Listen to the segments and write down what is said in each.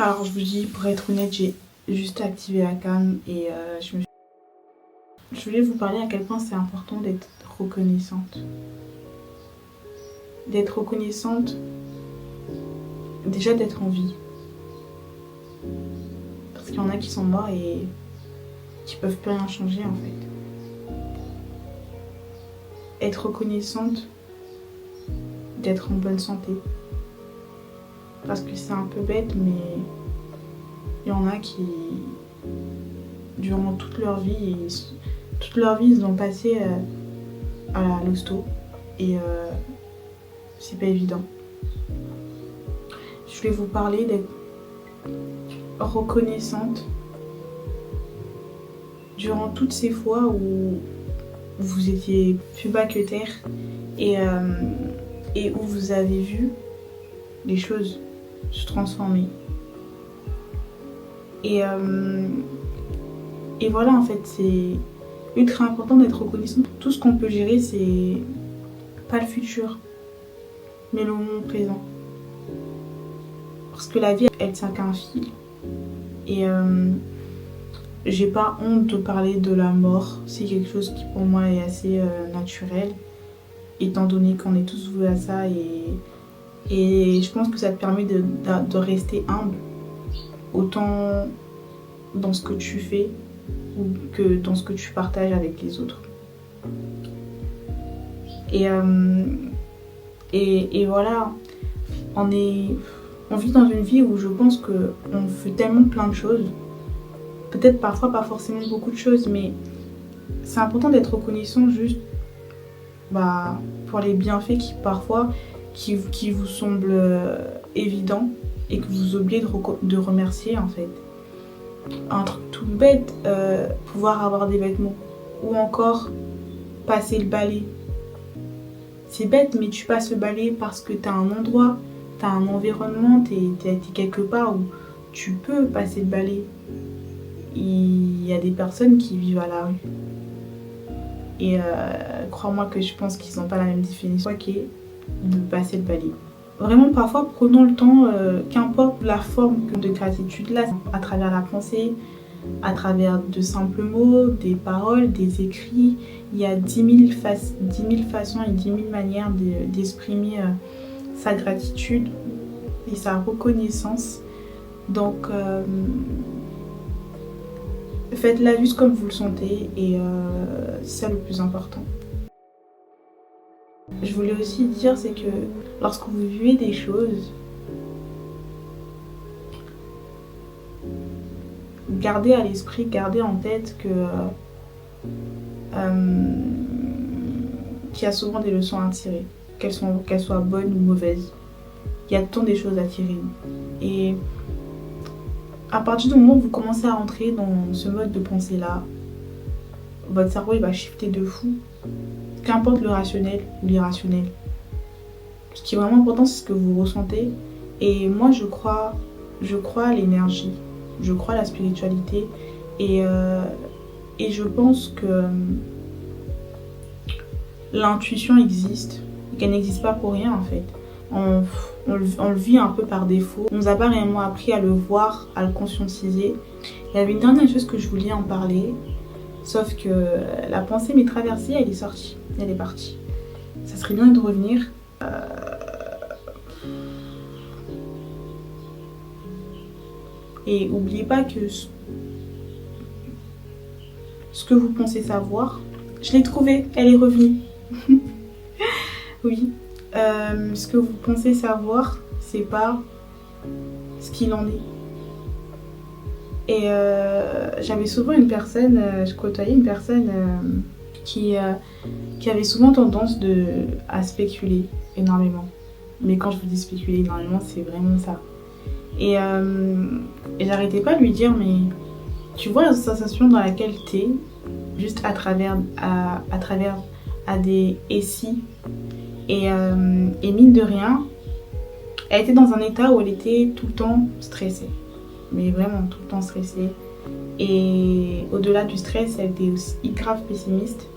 Alors je vous dis, pour être honnête, j'ai juste activé la cam et je voulais vous parler à quel point c'est important d'être reconnaissante. D'être reconnaissante, déjà d'être en vie. Parce qu'il y en a qui sont morts et qui peuvent plus rien changer en fait. Être reconnaissante d'être en bonne santé. Parce que c'est un peu bête, mais il y en a qui, durant toute leur vie, ils ont passé à l'hosto et c'est pas évident. Je voulais vous parler d'être reconnaissante durant toutes ces fois où vous étiez plus bas que terre et où vous avez vu les choses se transformer. Et voilà, en fait, c'est ultra important d'être reconnaissant. Tout ce qu'on peut gérer, c'est pas le futur, mais le moment présent. Parce que la vie, elle tient qu'à un fil. Et j'ai pas honte de parler de la mort. C'est quelque chose qui pour moi est assez naturel, étant donné qu'on est tous voués à ça. Et je pense que ça te permet de rester humble, autant dans ce que tu fais ou que dans ce que tu partages avec les autres. Et voilà, on vit dans une vie où je pense qu'on fait tellement plein de choses. Peut-être parfois pas forcément beaucoup de choses, mais c'est important d'être reconnaissant juste pour les bienfaits qui vous semblent évidents et que vous oubliez de remercier en fait. Un truc tout bête, pouvoir avoir des vêtements ou encore passer le balai. C'est bête, mais tu passes le balai parce que t'as un endroit, t'as un environnement, t'es quelque part où tu peux passer le balai. Il y a des personnes qui vivent à la rue. Et crois-moi que je pense qu'ils n'ont pas la même définition de passer le balai. Vraiment, parfois, prenons le temps, qu'importe la forme de gratitude là, à travers la pensée, à travers de simples mots, des paroles, des écrits. Il y a 10 000 façons et 10 000 manières d'exprimer sa gratitude et sa reconnaissance. Donc, faites-la juste comme vous le sentez et c'est ça le plus important. Je voulais aussi dire, c'est que lorsque vous vivez des choses, gardez à l'esprit, gardez en tête qu'il y a souvent des leçons à tirer, qu'elles soient bonnes ou mauvaises. Il y a tant des choses à tirer. Et à partir du moment où vous commencez à rentrer dans ce mode de pensée-là, votre cerveau il va shifter de fou. Qu'importe le rationnel ou l'irrationnel. Ce qui est vraiment important, c'est ce que vous ressentez. Et moi, je crois à l'énergie. Je crois à la spiritualité. Et je pense que l'intuition existe. Qu'elle n'existe pas pour rien, en fait. On le vit un peu par défaut. On nous a pas réellement appris à le voir, à le conscientiser. Il y avait une dernière chose que je voulais en parler. Sauf que la pensée m'est traversée, elle est sortie, elle est partie. Ça serait bien de revenir. Et n'oubliez pas que ce que vous pensez savoir, je l'ai trouvée, elle est revenue. Oui, ce que vous pensez savoir, c'est pas ce qu'il en est. Et j'avais souvent je côtoyais une personne qui avait souvent tendance à spéculer énormément. Mais quand je vous dis spéculer énormément, c'est vraiment ça. Et j'arrêtais pas de lui dire, mais tu vois la sensation dans laquelle t'es, juste à travers des et si. Et mine de rien, elle était dans un état où elle était tout le temps stressée. Mais vraiment tout le temps stressée. Et au-delà du stress, elle était aussi grave pessimiste.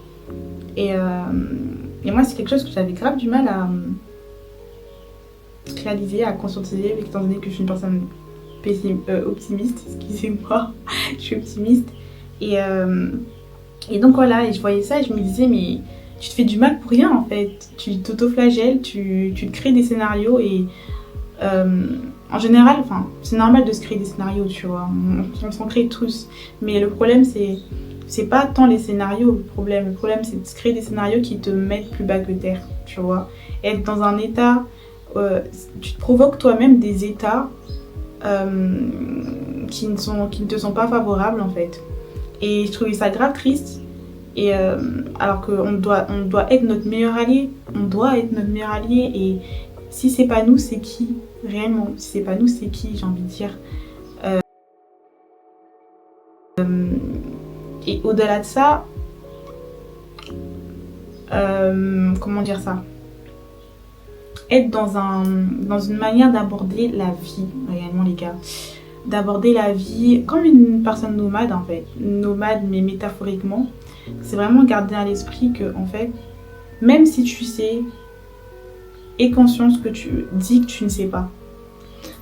Et moi, c'est quelque chose que j'avais grave du mal à réaliser, à conscientiser, étant donné que je suis une personne optimiste, excusez-moi, je suis optimiste. Et donc voilà, et je voyais ça et je me disais, mais tu te fais du mal pour rien en fait. Tu t'auto-flagelles, tu te crées des scénarios et en général, enfin, c'est normal de se créer des scénarios, tu vois, on s'en crée tous. Mais le problème, c'est pas tant les scénarios, le problème c'est de se créer des scénarios qui te mettent plus bas que terre, tu vois. Être dans un état, tu te provoques toi-même des états qui ne te sont pas favorables en fait. Et je trouvais ça grave triste. Et alors qu'on doit être notre meilleur allié. On doit être notre meilleur allié. Et si c'est pas nous, c'est qui réellement? Si c'est pas nous, c'est qui, j'ai envie de dire. Et au-delà de ça, comment dire ça? Être dans une manière d'aborder la vie, réellement les gars. D'aborder la vie comme une personne nomade en fait. Nomade mais métaphoriquement. C'est vraiment garder à l'esprit que en fait, même si tu sais, aie conscience que tu dis que tu ne sais pas.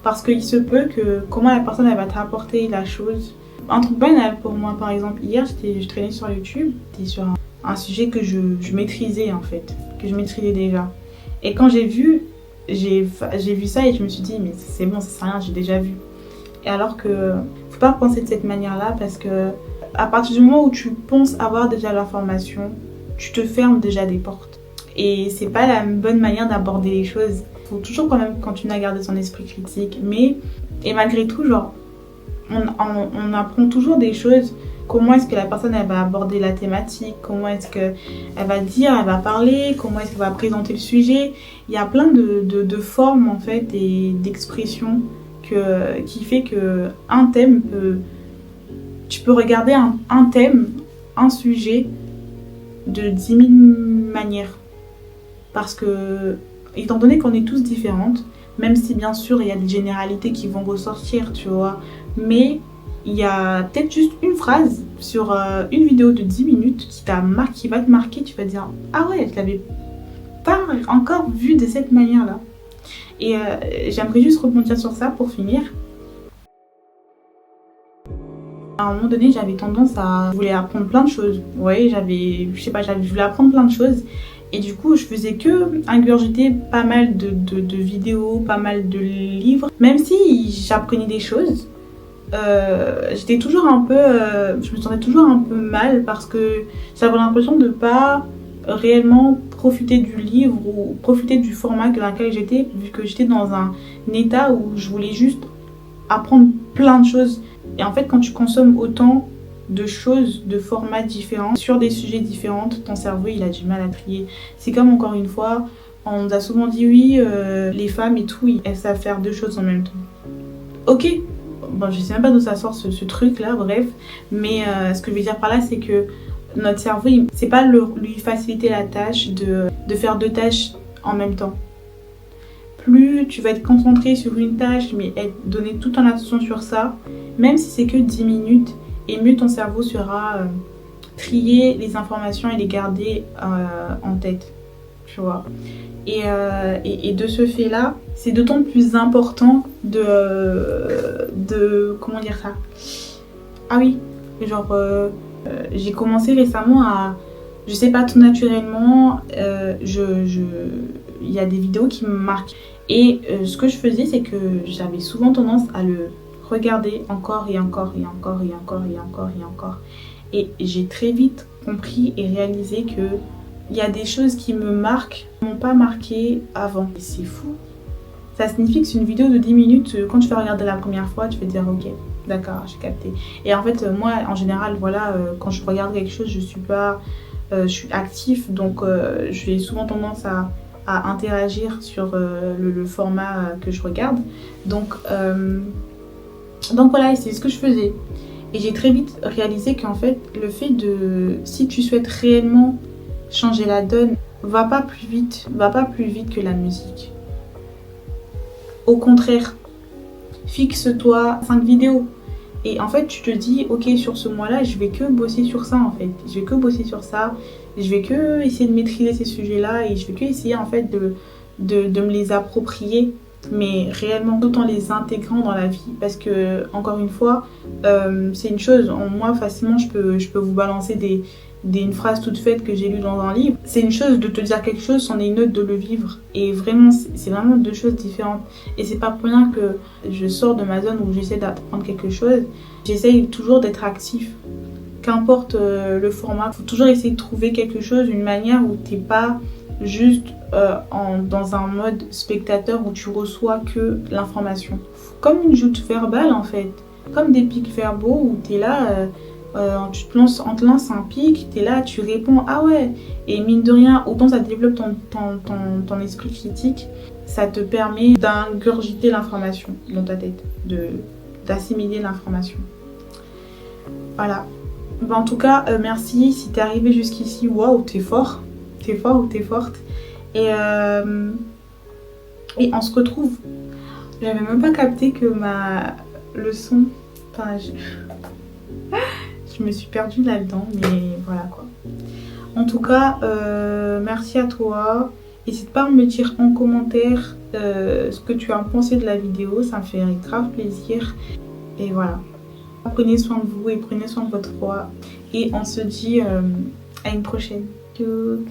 Parce qu'il se peut que comment la personne elle va t'apporter la chose. Un truc banal pour moi par exemple, hier je traînais sur YouTube, c'était sur un sujet que je maîtrisais en fait, que je maîtrisais déjà. Et quand j'ai vu ça et je me suis dit mais c'est bon, ça sert à rien, j'ai déjà vu. Et alors que faut pas penser de cette manière-là parce que à partir du moment où tu penses avoir déjà l'information, tu te fermes déjà des portes. Et c'est pas la bonne manière d'aborder les choses. Faut toujours quand même continuer à garder son esprit critique. Et malgré tout, genre, on apprend toujours des choses. Comment est-ce que la personne elle va aborder la thématique? Comment est-ce qu'elle va dire, elle va parler? Comment est-ce qu'elle va présenter le sujet? Il y a plein de formes en fait et d'expressions qui fait que un thème tu peux regarder un thème, un sujet de 10 000 manières. Parce que, étant donné qu'on est tous différentes, même si bien sûr il y a des généralités qui vont ressortir, tu vois, mais il y a peut-être juste une phrase sur une vidéo de 10 minutes qui va te marquer, tu vas te dire « Ah ouais, je l'avais pas encore vu de cette manière-là ». Et j'aimerais juste rebondir sur ça pour finir. À un moment donné, j'avais tendance je voulais apprendre plein de choses. Ouais, je voulais apprendre plein de choses. Et du coup, je faisais que ingurgiter pas mal de vidéos, pas mal de livres. Même si j'apprenais des choses, j'étais toujours un peu... je me sentais toujours un peu mal parce que j'avais l'impression de pas réellement profiter du livre ou profiter du format dans lequel j'étais, vu que j'étais dans un état où je voulais juste apprendre plein de choses. Et en fait, quand tu consommes autant de choses, de formats différents, sur des sujets différents, ton cerveau, il a du mal à trier. C'est comme, encore une fois, on nous a souvent dit, oui, les femmes et tout, elles savent faire deux choses en même temps. Ok, bon, je sais même pas d'où ça sort ce truc-là, bref. Mais ce que je veux dire par là, c'est que notre cerveau, c'est pas lui faciliter la tâche de faire deux tâches en même temps. Plus tu vas être concentré sur une tâche, mais donner toute ton attention sur ça, même si c'est que 10 minutes, et mieux ton cerveau sera trier les informations et les garder en tête, tu vois. Et de ce fait-là, c'est d'autant plus important comment dire ça? Ah oui, genre, j'ai commencé récemment à, je sais pas, tout naturellement, il y a des vidéos qui me marquent. Et ce que je faisais, c'est que j'avais souvent tendance à le regarder encore et encore et encore et encore et encore et encore. Et j'ai très vite compris et réalisé que il y a des choses qui me marquent, qui ne m'ont pas marqué avant. Et c'est fou. Ça signifie que c'est une vidéo de 10 minutes, quand tu vas regarder la première fois, tu vas te dire ok, d'accord, j'ai capté. Et en fait, moi, en général, voilà, quand je regarde quelque chose, je suis actif, donc j'ai souvent tendance à interagir sur le format que je regarde. Donc voilà, c'est ce que je faisais. Et j'ai très vite réalisé qu'en fait, le fait si tu souhaites réellement changer la donne, va pas plus vite que la musique. Au contraire, fixe-toi 5 vidéos. Et en fait, tu te dis, ok, sur ce mois-là, je vais que bosser sur ça en fait. Je vais que bosser sur ça. Je vais que essayer de maîtriser ces sujets-là et je vais que essayer en fait de me les approprier mais réellement tout en les intégrant dans la vie. Parce que, encore une fois, c'est une chose, moi facilement je peux vous balancer une phrase toute faite que j'ai lue dans un livre. C'est une chose de te dire quelque chose, c'en est une autre de le vivre. Et vraiment, c'est vraiment deux choses différentes. Et c'est pas pour rien que je sors de ma zone où j'essaie d'apprendre quelque chose. J'essaye toujours d'être actif. Qu'importe le format, il faut toujours essayer de trouver quelque chose, une manière où t'es pas juste dans un mode spectateur où tu reçois que l'information. Comme une joute verbale en fait, comme des pics verbaux où t'es là, on te lance un pic, t'es là, tu réponds ah ouais, et mine de rien, autant ça développe ton esprit critique, ça te permet d'ingurgiter l'information dans ta tête, d'assimiler l'information. Voilà. Ben, en tout cas, merci. Si t'es arrivé jusqu'ici, waouh, t'es fort. T'es fort ou t'es forte. Et on se retrouve. J'avais même pas capté que ma leçon. Enfin, je me suis perdue là-dedans, mais voilà quoi. En tout cas, merci à toi. N'hésite pas à me dire en commentaire ce que tu as pensé de la vidéo. Ça me fait grave plaisir. Et voilà. Prenez soin de vous et prenez soin de votre foi. Et on se dit à une prochaine. Tchou.